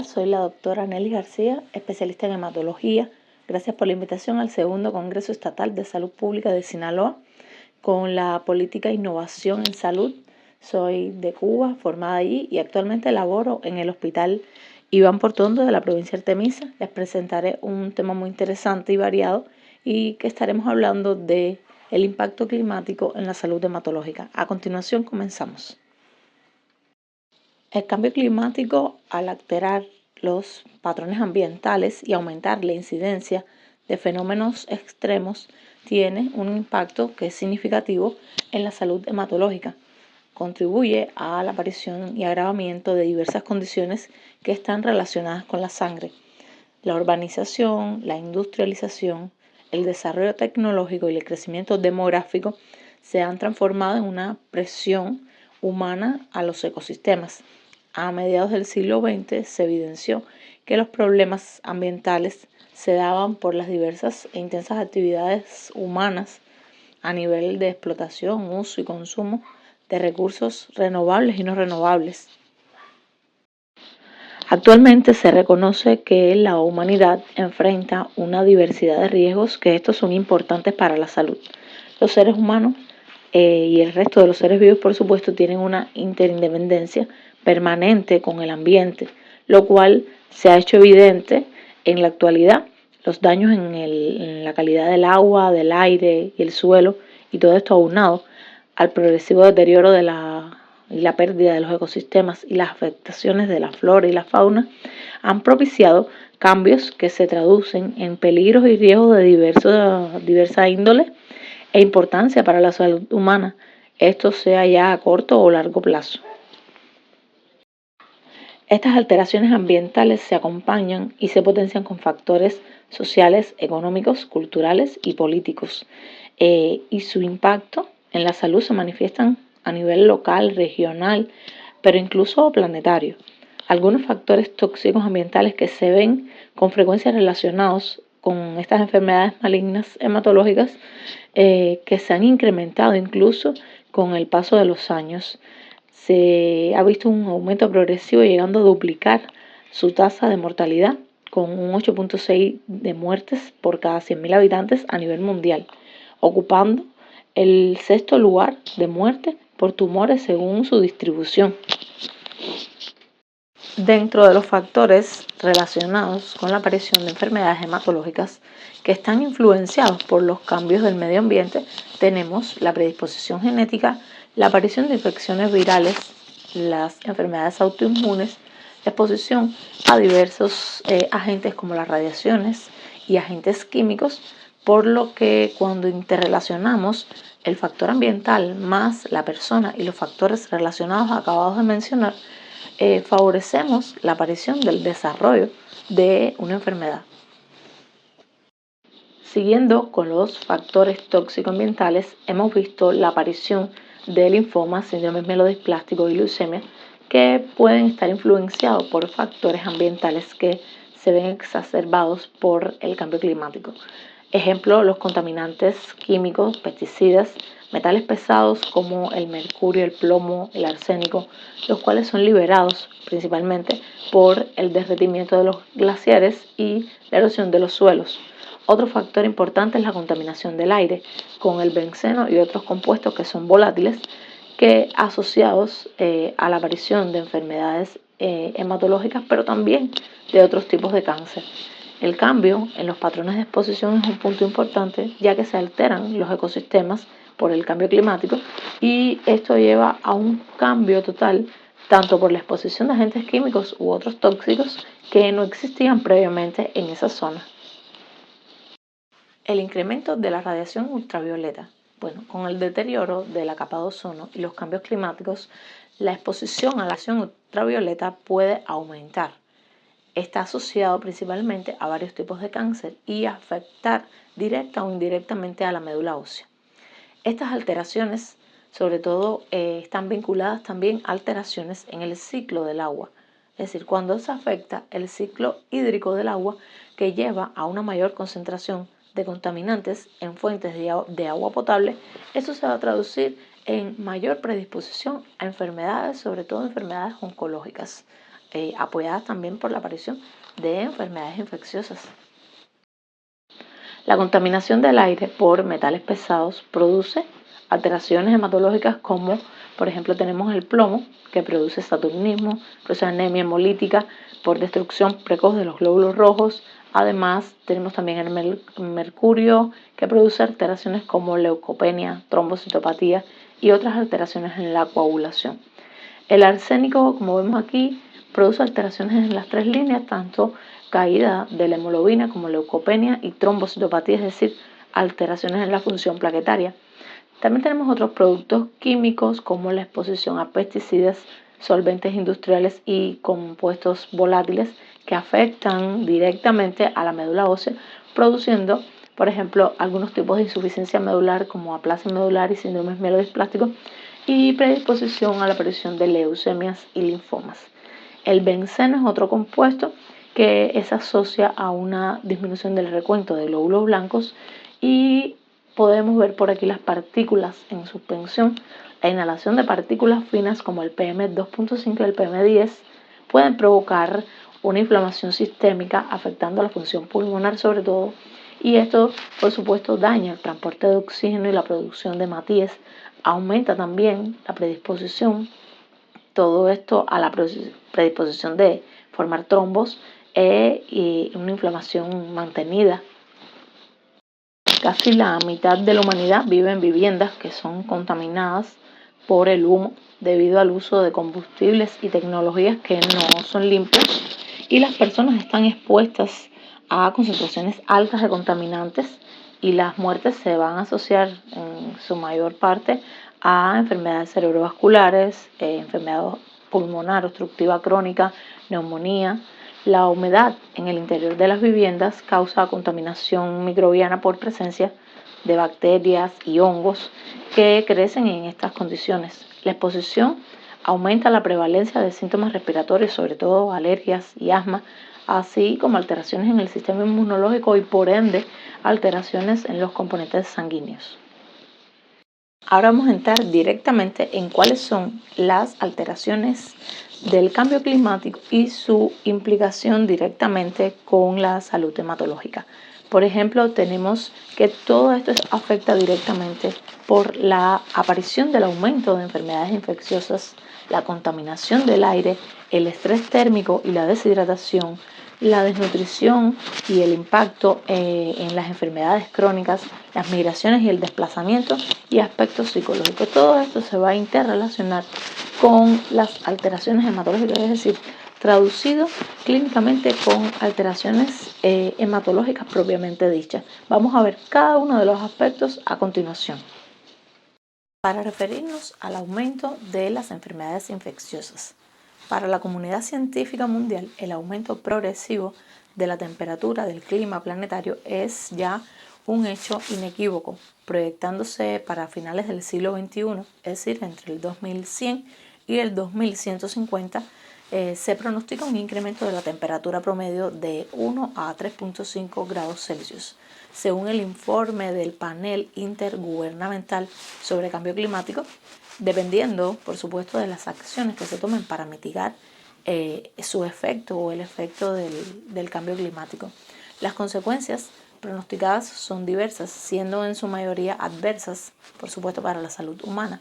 Soy la doctora Nelly García, especialista en hematología. Gracias por la invitación al segundo Congreso Estatal de Salud Pública de Sinaloa con la política e innovación en salud. Soy de Cuba, formada allí y actualmente laboro en el Hospital Iván Portondo de la provincia de Artemisa. Les presentaré un tema muy interesante y variado y que estaremos hablando de el impacto climático en la salud hematológica. A continuación comenzamos. El cambio climático, al alterar los patrones ambientales y aumentar la incidencia de fenómenos extremos, tiene un impacto que es significativo en la salud hematológica. Contribuye a la aparición y agravamiento de diversas condiciones que están relacionadas con la sangre. La urbanización, la industrialización, el desarrollo tecnológico y el crecimiento demográfico se han transformado en una presión humana a los ecosistemas. A mediados del siglo XX se evidenció que los problemas ambientales se daban por las diversas e intensas actividades humanas a nivel de explotación, uso y consumo de recursos renovables y no renovables. Actualmente se reconoce que la humanidad enfrenta una diversidad de riesgos que estos son importantes para la salud. Los seres humanos y el resto de los seres vivos, por supuesto, tienen una interindependencia permanente con el ambiente, lo cual se ha hecho evidente en la actualidad. Los daños en la calidad del agua, del aire y el suelo, y todo esto aunado al progresivo deterioro y la pérdida de los ecosistemas y las afectaciones de la flora y la fauna, han propiciado cambios que se traducen en peligros y riesgos de diversa índole e importancia para la salud humana, esto sea ya a corto o largo plazo. Estas alteraciones ambientales se acompañan y se potencian con factores sociales, económicos, culturales y políticos, y su impacto en la salud se manifiestan a nivel local, regional, pero incluso planetario. Algunos factores tóxicos ambientales que se ven con frecuencia relacionados con estas enfermedades malignas hematológicas que se han incrementado incluso con el paso de los años. Se ha visto un aumento progresivo llegando a duplicar su tasa de mortalidad con un 8.6 de muertes por cada 100.000 habitantes a nivel mundial, ocupando el sexto lugar de muerte por tumores según su distribución. Dentro de los factores relacionados con la aparición de enfermedades hematológicas que están influenciados por los cambios del medio ambiente, tenemos la predisposición genética, la aparición de infecciones virales, las enfermedades autoinmunes, la exposición a diversos agentes como las radiaciones y agentes químicos, por lo que cuando interrelacionamos el factor ambiental más la persona y los factores relacionados acabados de mencionar, favorecemos la aparición del desarrollo de una enfermedad. Siguiendo con los factores tóxico-ambientales, hemos visto la aparición de linfomas, síndromes mielodisplástico y leucemia, que pueden estar influenciados por factores ambientales que se ven exacerbados por el cambio climático. Ejemplo, los contaminantes químicos, pesticidas, metales pesados como el mercurio, el plomo, el arsénico, los cuales son liberados principalmente por el derretimiento de los glaciares y la erosión de los suelos. Otro factor importante es la contaminación del aire con el benceno y otros compuestos que son volátiles que asociados a la aparición de enfermedades hematológicas, pero también de otros tipos de cáncer. El cambio en los patrones de exposición es un punto importante, ya que se alteran los ecosistemas por el cambio climático y esto lleva a un cambio total tanto por la exposición de agentes químicos u otros tóxicos que no existían previamente en esa zona. El incremento de la radiación ultravioleta. Bueno, con el deterioro de la capa de ozono y los cambios climáticos, la exposición a la radiación ultravioleta puede aumentar. Está asociado principalmente a varios tipos de cáncer y afectar directa o indirectamente a la médula ósea. Estas alteraciones, sobre todo, están vinculadas también a alteraciones en el ciclo del agua, es decir, cuando se afecta el ciclo hídrico del agua que lleva a una mayor concentración de contaminantes en fuentes de agua potable, eso se va a traducir en mayor predisposición a enfermedades, sobre todo enfermedades oncológicas. apoyadas también por la aparición de enfermedades infecciosas. La contaminación del aire por metales pesados produce alteraciones hematológicas como, por ejemplo, tenemos el plomo, que produce saturnismo, produce anemia hemolítica por destrucción precoz de los glóbulos rojos. Además, tenemos también el mercurio, que produce alteraciones como leucopenia, trombocitopatía y otras alteraciones en la coagulación. El arsénico, como vemos aquí, produce alteraciones en las tres líneas, tanto caída de la hemoglobina como leucopenia y trombocitopatía, es decir, alteraciones en la función plaquetaria. También tenemos otros productos químicos como la exposición a pesticidas, solventes industriales y compuestos volátiles que afectan directamente a la médula ósea, produciendo, por ejemplo, algunos tipos de insuficiencia medular como aplasia medular y síndromes mielodisplásticos y predisposición a la aparición de leucemias y linfomas. El benceno es otro compuesto que se asocia a una disminución del recuento de glóbulos blancos y podemos ver por aquí las partículas en suspensión. La inhalación de partículas finas como el PM2.5 y el PM10 pueden provocar una inflamación sistémica afectando la función pulmonar sobre todo, y esto por supuesto daña el transporte de oxígeno y la producción de hematíes, aumenta también la predisposición, todo esto a la predisposición de formar trombos y una inflamación mantenida. Casi la mitad de la humanidad vive en viviendas que son contaminadas por el humo debido al uso de combustibles y tecnologías que no son limpias, y las personas están expuestas a concentraciones altas de contaminantes y las muertes se van a asociar en su mayor parte a enfermedades cerebrovasculares, enfermedad pulmonar obstructiva crónica, neumonía. La humedad en el interior de las viviendas causa contaminación microbiana por presencia de bacterias y hongos que crecen en estas condiciones. La exposición aumenta la prevalencia de síntomas respiratorios, sobre todo alergias y asma, así como alteraciones en el sistema inmunológico y por ende alteraciones en los componentes sanguíneos. Ahora vamos a entrar directamente en cuáles son las alteraciones del cambio climático y su implicación directamente con la salud hematológica. Por ejemplo, tenemos que todo esto afecta directamente por la aparición del aumento de enfermedades infecciosas, la contaminación del aire, el estrés térmico y la deshidratación, la desnutrición y el impacto en las enfermedades crónicas, las migraciones y el desplazamiento y aspectos psicológicos. Todo esto se va a interrelacionar con las alteraciones hematológicas, es decir, traducido clínicamente con alteraciones hematológicas propiamente dichas. Vamos a ver cada uno de los aspectos a continuación. Para referirnos al aumento de las enfermedades infecciosas, para la comunidad científica mundial, el aumento progresivo de la temperatura del clima planetario es ya un hecho inequívoco, proyectándose para finales del siglo XXI, es decir, entre el 2100 y el 2150, se pronostica un incremento de la temperatura promedio de 1 a 3.5 grados Celsius. Según el informe del panel intergubernamental sobre cambio climático, dependiendo, por supuesto, de las acciones que se tomen para mitigar su efecto o el efecto del cambio climático. Las consecuencias pronosticadas son diversas, siendo en su mayoría adversas, por supuesto, para la salud humana,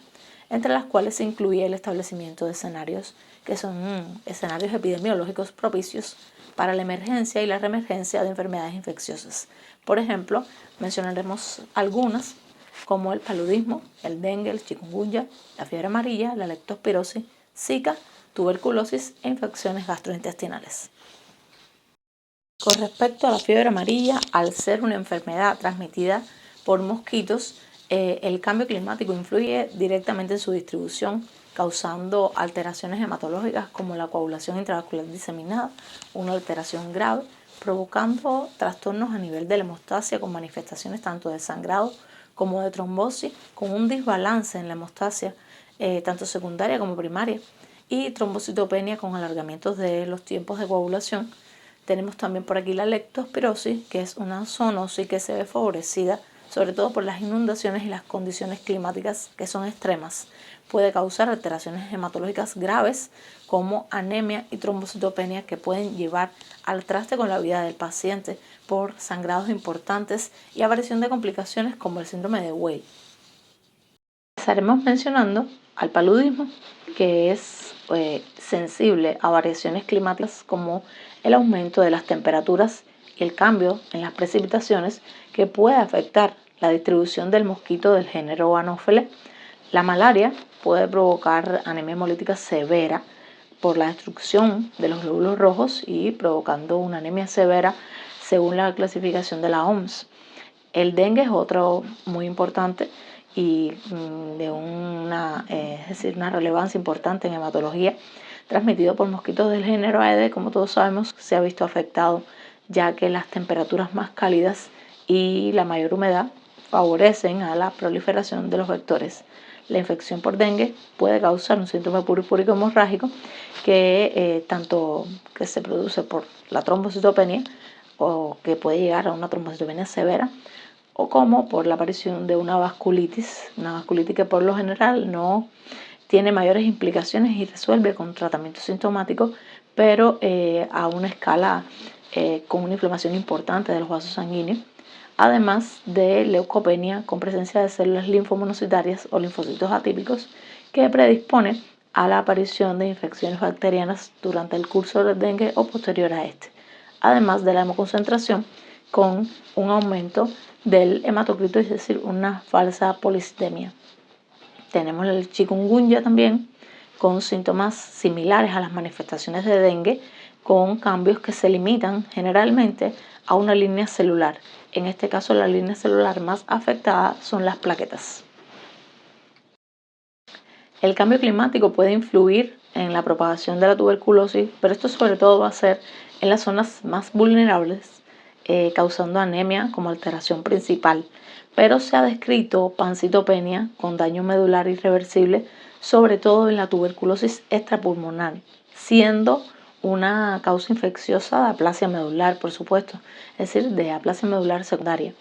entre las cuales se incluye el establecimiento de escenarios que son escenarios epidemiológicos propicios para la emergencia y la reemergencia de enfermedades infecciosas. Por ejemplo, mencionaremos algunas como el paludismo, el dengue, el chikungunya, la fiebre amarilla, la leptospirosis, Zika, tuberculosis e infecciones gastrointestinales. Con respecto a la fiebre amarilla, al ser una enfermedad transmitida por mosquitos, el cambio climático influye directamente en su distribución, causando alteraciones hematológicas como la coagulación intravascular diseminada, una alteración grave, provocando trastornos a nivel de la hemostasia con manifestaciones tanto de sangrado como de trombosis, con un desbalance en la hemostasia, tanto secundaria como primaria, y trombocitopenia con alargamientos de los tiempos de coagulación. Tenemos también por aquí la leptospirosis, que es una zoonosis que se ve favorecida sobre todo por las inundaciones y las condiciones climáticas que son extremas. Puede causar alteraciones hematológicas graves como anemia y trombocitopenia que pueden llevar al traste con la vida del paciente por sangrados importantes y aparición de complicaciones como el síndrome de Weil. Estaremos mencionando al paludismo, que es sensible a variaciones climáticas como el aumento de las temperaturas y el cambio en las precipitaciones que puede afectar la distribución del mosquito del género Anopheles. La malaria puede provocar anemia hemolítica severa por la destrucción de los glóbulos rojos y provocando una anemia severa según la clasificación de la OMS. El dengue es otro muy importante y de una relevancia importante en hematología, transmitido por mosquitos del género Aedes. Como todos sabemos, se ha visto afectado ya que las temperaturas más cálidas y la mayor humedad favorecen a la proliferación de los vectores. La infección por dengue puede causar un síndrome purpúrico hemorrágico que se produce por la trombocitopenia o que puede llegar a una trombocitopenia severa, o como por la aparición de una vasculitis que por lo general no tiene mayores implicaciones y resuelve con tratamiento sintomático, pero a una escala con una inflamación importante de los vasos sanguíneos, además de leucopenia con presencia de células linfomonocitarias o linfocitos atípicos que predispone a la aparición de infecciones bacterianas durante el curso del dengue o posterior a este, además de la hemoconcentración con un aumento del hematocrito, es decir, una falsa policitemia. Tenemos el chikungunya también, con síntomas similares a las manifestaciones de dengue, con cambios que se limitan generalmente a una línea celular. En este caso, la línea celular más afectada son las plaquetas. El cambio climático puede influir en la propagación de la tuberculosis, pero esto sobre todo va a ser en las zonas más vulnerables, causando anemia como alteración principal. Pero se ha descrito pancitopenia con daño medular irreversible, sobre todo en la tuberculosis extrapulmonar, siendo una causa infecciosa de aplasia medular, por supuesto, es decir, de aplasia medular secundaria.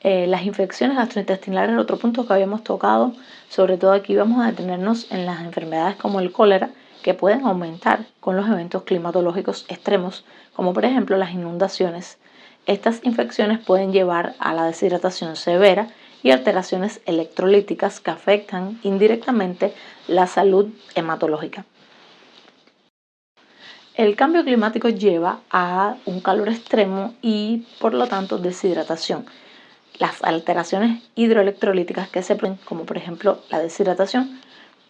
Las infecciones gastrointestinales es otro punto que habíamos tocado. Sobre todo aquí vamos a detenernos en las enfermedades como el cólera, que pueden aumentar con los eventos climatológicos extremos, como por ejemplo las inundaciones. Estas infecciones pueden llevar a la deshidratación severa y alteraciones electrolíticas que afectan indirectamente la salud hematológica. El cambio climático lleva a un calor extremo y por lo tanto deshidratación. Las alteraciones hidroelectrolíticas que se producen, como por ejemplo la deshidratación,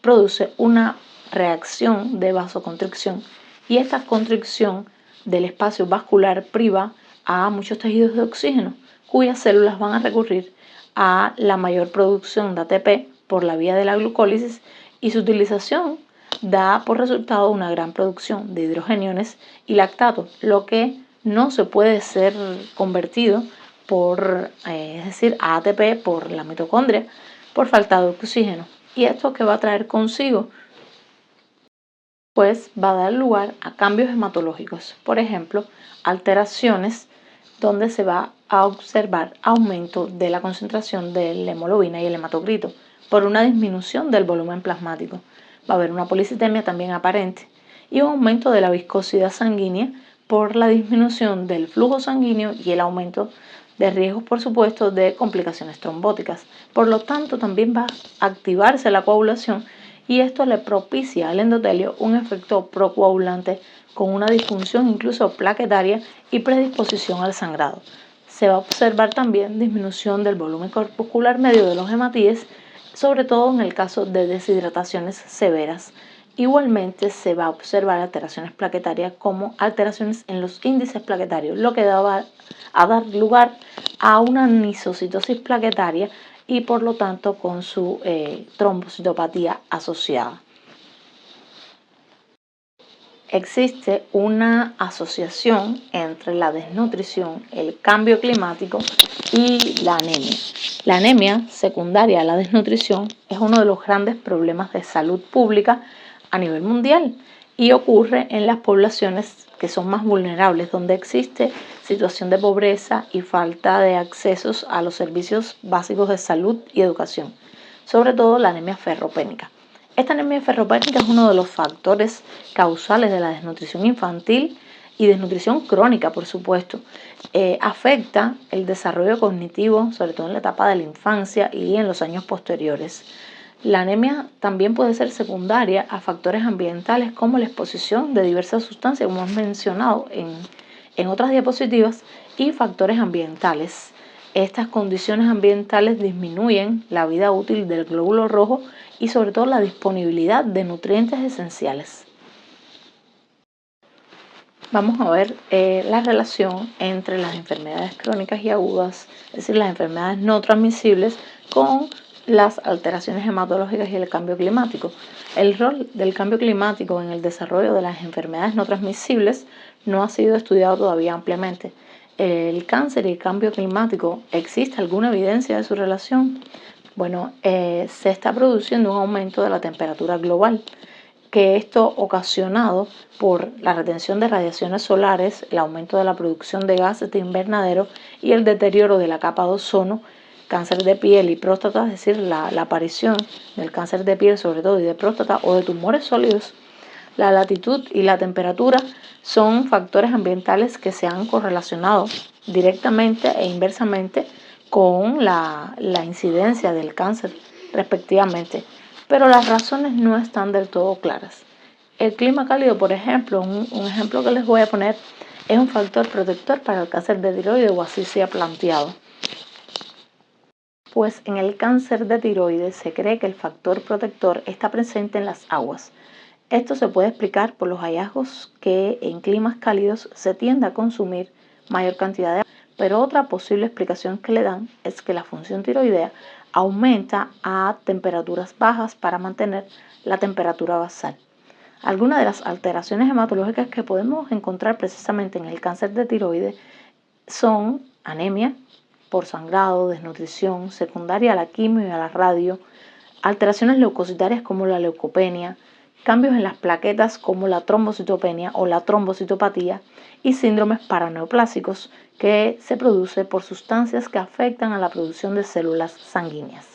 produce una reacción de vasoconstricción y esta constricción del espacio vascular priva a muchos tejidos de oxígeno, cuyas células van a recurrir a la mayor producción de ATP por la vía de la glucólisis y su utilización da por resultado una gran producción de hidrogeniones y lactato, lo que no se puede ser convertido a ATP por la mitocondria por falta de oxígeno. ¿Y esto qué va a traer consigo? Pues va a dar lugar a cambios hematológicos, por ejemplo, alteraciones donde se va a observar aumento de la concentración de la hemoglobina y el hematocrito por una disminución del volumen plasmático. Va a haber una policitemia también aparente y un aumento de la viscosidad sanguínea por la disminución del flujo sanguíneo y el aumento de riesgos, por supuesto, de complicaciones trombóticas. Por lo tanto, también va a activarse la coagulación y esto le propicia al endotelio un efecto procoagulante con una disfunción incluso plaquetaria y predisposición al sangrado. Se va a observar también disminución del volumen corpuscular medio de los hematíes, sobre todo en el caso de deshidrataciones severas. Igualmente se va a observar alteraciones plaquetarias como alteraciones en los índices plaquetarios, lo que va a dar lugar a una anisocitosis plaquetaria y por lo tanto con su trombocitopatía asociada. Existe una asociación entre la desnutrición, el cambio climático y la anemia. La anemia secundaria a la desnutrición es uno de los grandes problemas de salud pública a nivel mundial y ocurre en las poblaciones que son más vulnerables, donde existe situación de pobreza y falta de accesos a los servicios básicos de salud y educación, sobre todo la anemia ferropénica. Esta anemia ferropénica es uno de los factores causales de la desnutrición infantil y desnutrición crónica, por supuesto. Afecta el desarrollo cognitivo, sobre todo en la etapa de la infancia y en los años posteriores. La anemia también puede ser secundaria a factores ambientales como la exposición de diversas sustancias, como hemos mencionado en otras diapositivas, y factores ambientales. Estas condiciones ambientales disminuyen la vida útil del glóbulo rojo y sobre todo la disponibilidad de nutrientes esenciales. Vamos a ver la relación entre las enfermedades crónicas y agudas, es decir, las enfermedades no transmisibles, con las alteraciones hematológicas y el cambio climático. El rol del cambio climático en el desarrollo de las enfermedades no transmisibles no ha sido estudiado todavía ampliamente. ¿El cáncer y el cambio climático, existe alguna evidencia de su relación? Bueno, se está produciendo un aumento de la temperatura global, que esto ocasionado por la retención de radiaciones solares, el aumento de la producción de gases de invernadero y el deterioro de la capa de ozono, cáncer de piel y próstata, es decir, la aparición del cáncer de piel sobre todo y de próstata o de tumores sólidos. La latitud y la temperatura son factores ambientales que se han correlacionado directamente e inversamente con la incidencia del cáncer respectivamente, pero las razones no están del todo claras. El clima cálido, por ejemplo, un ejemplo que les voy a poner, es un factor protector para el cáncer de tiroides, o así se ha planteado. Pues en el cáncer de tiroides se cree que el factor protector está presente en las aguas. Esto se puede explicar por los hallazgos que en climas cálidos se tiende a consumir mayor cantidad de agua, pero otra posible explicación que le dan es que la función tiroidea aumenta a temperaturas bajas para mantener la temperatura basal. Algunas de las alteraciones hematológicas que podemos encontrar precisamente en el cáncer de tiroides son anemia por sangrado, desnutrición secundaria a la quimio y a la radio, alteraciones leucocitarias como la leucopenia, cambios en las plaquetas como la trombocitopenia o la trombocitopatía y síndromes paraneoplásicos que se produce por sustancias que afectan a la producción de células sanguíneas.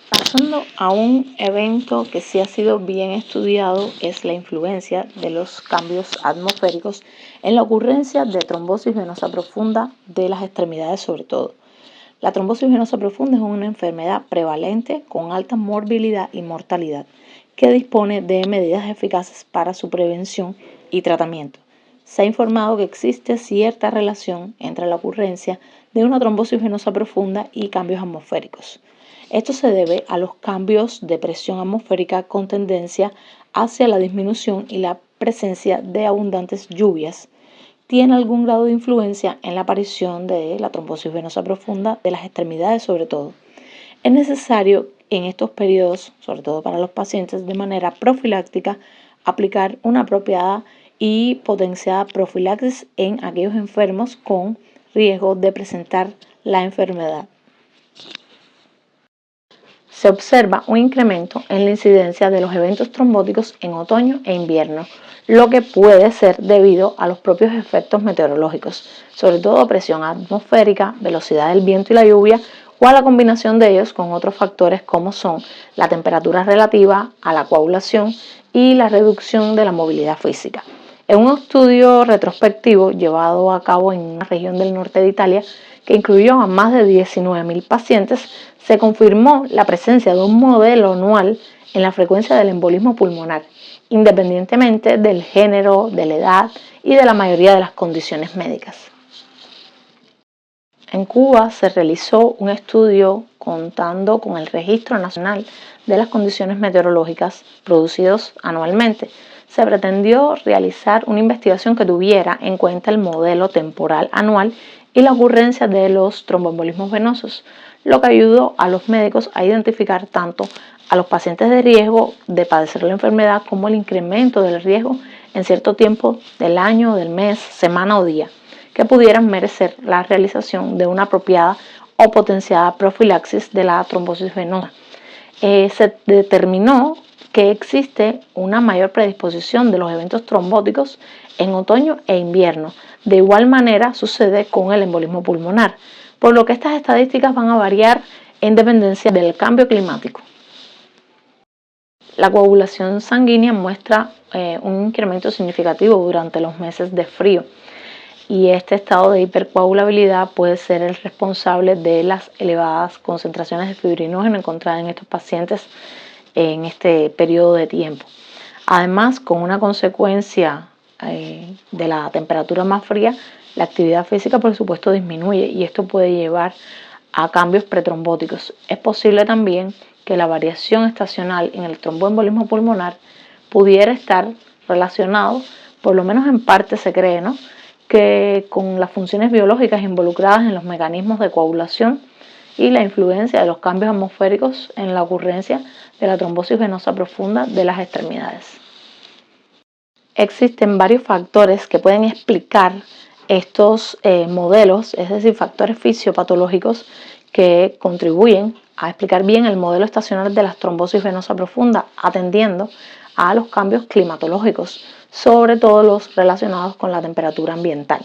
Pasando a un evento que sí ha sido bien estudiado, es la influencia de los cambios atmosféricos en la ocurrencia de trombosis venosa profunda de las extremidades sobre todo. La trombosis venosa profunda es una enfermedad prevalente con alta morbilidad y mortalidad que dispone de medidas eficaces para su prevención y tratamiento. Se ha informado que existe cierta relación entre la ocurrencia de una trombosis venosa profunda y cambios atmosféricos. Esto se debe a los cambios de presión atmosférica con tendencia hacia la disminución y la presencia de abundantes lluvias. Tiene algún grado de influencia en la aparición de la trombosis venosa profunda de las extremidades sobre todo. Es necesario en estos periodos, sobre todo para los pacientes, de manera profiláctica, aplicar una apropiada y potenciada profilaxis en aquellos enfermos con riesgo de presentar la enfermedad. Se observa un incremento en la incidencia de los eventos trombóticos en otoño e invierno, lo que puede ser debido a los propios efectos meteorológicos, sobre todo presión atmosférica, velocidad del viento y la lluvia, o a la combinación de ellos con otros factores como son la temperatura relativa a la coagulación y la reducción de la movilidad física. En un estudio retrospectivo llevado a cabo en una región del norte de Italia, que incluyó a más de 19.000 pacientes, se confirmó la presencia de un modelo anual en la frecuencia del embolismo pulmonar, independientemente del género, de la edad y de la mayoría de las condiciones médicas. En Cuba se realizó un estudio contando con el Registro Nacional de las Condiciones Meteorológicas producidos anualmente. Se pretendió realizar una investigación que tuviera en cuenta el modelo temporal anual y la ocurrencia de los tromboembolismos venosos, lo que ayudó a los médicos a identificar tanto a los pacientes de riesgo de padecer la enfermedad como el incremento del riesgo en cierto tiempo del año, del mes, semana o día, que pudieran merecer la realización de una apropiada o potenciada profilaxis de la trombosis venosa. Se determinó que existe una mayor predisposición de los eventos trombóticos en otoño e invierno. De igual manera sucede con el embolismo pulmonar, por lo que estas estadísticas van a variar en dependencia del cambio climático. La coagulación sanguínea muestra un incremento significativo durante los meses de frío, y este estado de hipercoagulabilidad puede ser el responsable de las elevadas concentraciones de fibrinógeno encontradas en estos pacientes en este periodo de tiempo. Además, con una consecuencia de la temperatura más fría, la actividad física por supuesto disminuye, y esto puede llevar a cambios pretrombóticos. Es posible también que la variación estacional en el tromboembolismo pulmonar pudiera estar relacionado, por lo menos en parte se cree, ¿no?, que con las funciones biológicas involucradas en los mecanismos de coagulación y la influencia de los cambios atmosféricos en la ocurrencia de la trombosis venosa profunda de las extremidades. Existen varios factores que pueden explicar estos modelos, es decir, factores fisiopatológicos que contribuyen a explicar bien el modelo estacional de la trombosis venosa profunda, atendiendo a los cambios climatológicos, sobre todo los relacionados con la temperatura ambiental.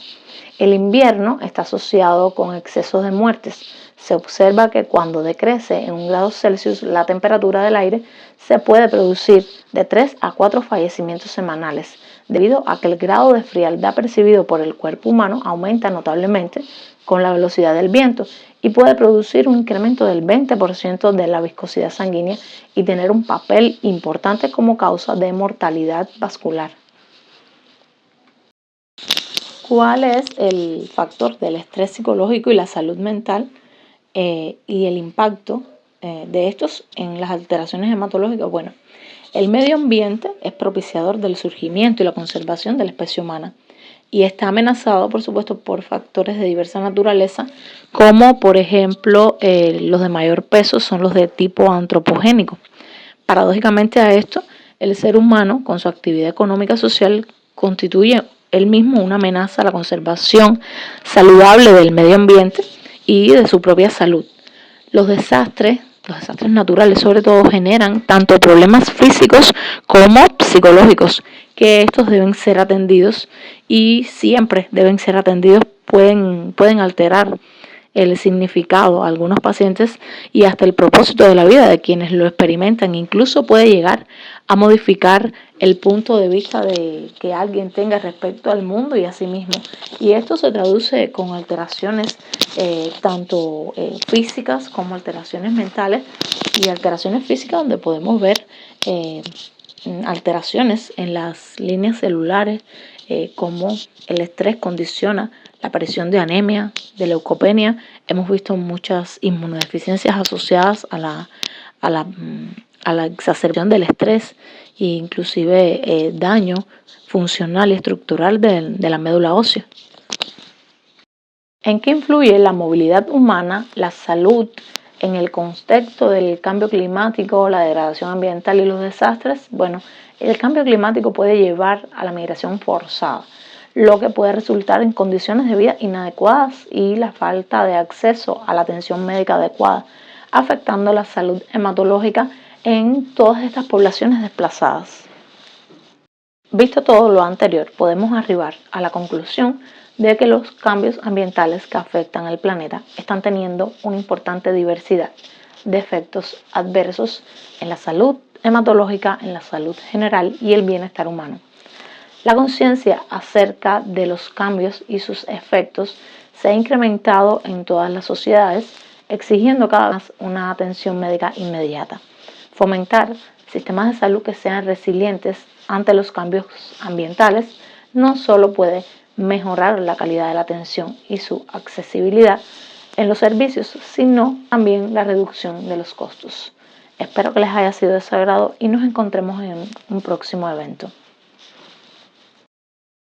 El invierno está asociado con excesos de muertes. Se observa que cuando decrece en 1 grado Celsius la temperatura del aire, se puede producir de 3 a 4 fallecimientos semanales, debido a que el grado de frialdad percibido por el cuerpo humano aumenta notablemente con la velocidad del viento y puede producir un incremento del 20% de la viscosidad sanguínea y tener un papel importante como causa de mortalidad vascular. ¿Cuál es el factor del estrés psicológico y la salud mental y el impacto de estos en las alteraciones hematológicas? Bueno, el medio ambiente es propiciador del surgimiento y la conservación de la especie humana, y está amenazado, por supuesto, por factores de diversa naturaleza, como por ejemplo los de mayor peso son los de tipo antropogénico. Paradójicamente a esto, el ser humano, con su actividad económica social, constituye él mismo una amenaza a la conservación saludable del medio ambiente y de su propia salud. Los desastres naturales sobre todo generan tanto problemas físicos como psicológicos, que estos deben ser atendidos y siempre deben ser atendidos. Pueden alterar el significado a algunos pacientes y hasta el propósito de la vida de quienes lo experimentan. Incluso puede llegar a modificar el punto de vista de que alguien tenga respecto al mundo y a sí mismo. Y esto se traduce con alteraciones tanto físicas como alteraciones mentales, y alteraciones físicas donde podemos ver alteraciones en las líneas celulares, como el estrés condiciona la aparición de anemia, de leucopenia. Hemos visto muchas inmunodeficiencias asociadas a la exacerbación del estrés e inclusive daño funcional y estructural de la médula ósea. ¿En qué influye la movilidad humana, la salud, en el contexto del cambio climático, la degradación ambiental y los desastres? Bueno, el cambio climático puede llevar a la migración forzada, lo que puede resultar en condiciones de vida inadecuadas y la falta de acceso a la atención médica adecuada, afectando la salud hematológica en todas estas poblaciones desplazadas. Visto todo lo anterior, podemos arribar a la conclusión de que los cambios ambientales que afectan al planeta están teniendo una importante diversidad de efectos adversos en la salud hematológica, en la salud general y el bienestar humano. La conciencia acerca de los cambios y sus efectos se ha incrementado en todas las sociedades, exigiendo cada vez una atención médica inmediata. Fomentar sistemas de salud que sean resilientes ante los cambios ambientales no solo puede mejorar la calidad de la atención y su accesibilidad en los servicios, sino también la reducción de los costos. Espero que les haya sido de su agrado y nos encontremos en un próximo evento.